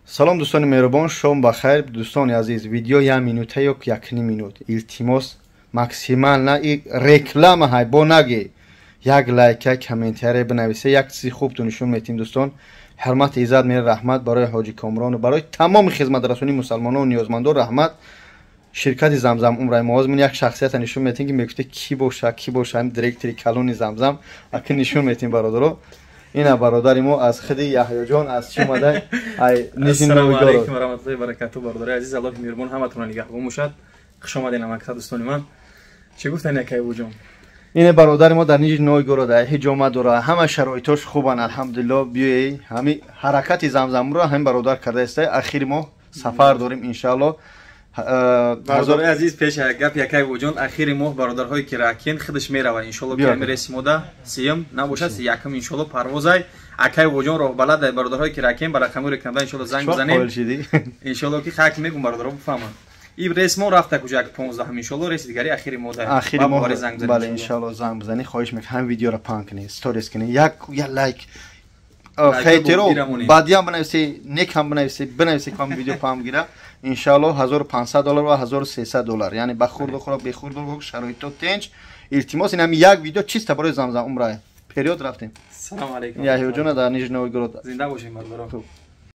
салом дӯстони меҳрубон, шом бахайр. дӯстони азиз, видео 1 минута ё 1 минут. илтимос максимал на реклама ҳай бо наге. Як лайка, комментарий бинависе, як чизи хубту нишон метим дӯстон. ҳурмат, иззат, меҳр, раҳмат барои ҳоҷи Комрону, барои тамоми хизматрасони мусалмонону ниёзмандон раҳмат. Ширкати Замзам умраи муозмин як шахсията нишон метим ки мегуфте ки боша, директори калони Замзам, аки нишон метим бародаро. Ина бародари мо аз хиди Яҳёҷон аз чӣ омада? Ай нишин Ассалому алайкум ва раҳматуллоҳи ва баракатуҳ. Бародари азиз, Аллоҳи меҳрубон ҳаматонро нигаҳбон бошад. Хуш омадед намакта дӯстони ман. Чӣ гуфтан Якайбуҷон? Ина бародари мо дар Нижни Новгород ҳиҷома дора. Ҳама шароитош хубан, алҳамдулиллоҳ. Биёи ҳами ҳаракати Замзамро ҳам бародар кардаст. Ахири мо сафар дорим иншааллоҳ. Бародари азиз, пеш гап Якайбуҷон, ахири моҳ бародарҳои ки ракин хидш мерава иншааллоҳ ки мереси мода сиём набошад, якам иншааллоҳ парвозай. Акайбуҷон роҳбалад бародарҳои ки ракин ба рақами рекнада иншааллоҳ занг бизанем. Иншааллоҳ ки хак мегум бародаро бифаҳманд. ин рейс мо рафта куҷа 15 иншааллоҳ рейси дигари ахири мода. Ахири моҳ занг бизанем. Бале иншааллоҳ занг бизанем. Хоҳиш мекунам ҳам видеоро пан кунед, сторис кунед. Як лайк хейтеро бадиам бинависи, нек ҳам бинависи ки ҳам видео пан гира. иншааллоҳ $1500 ва $1300, яъне ба хурду хӯрок бехурду шароито тинч. илтимос ин ҳам як видео чиста барои Замзам умра. Период рафтем. Салом алайкум. Яҳёҷона дар Нижни Новгород. Зинда бошед бародаро.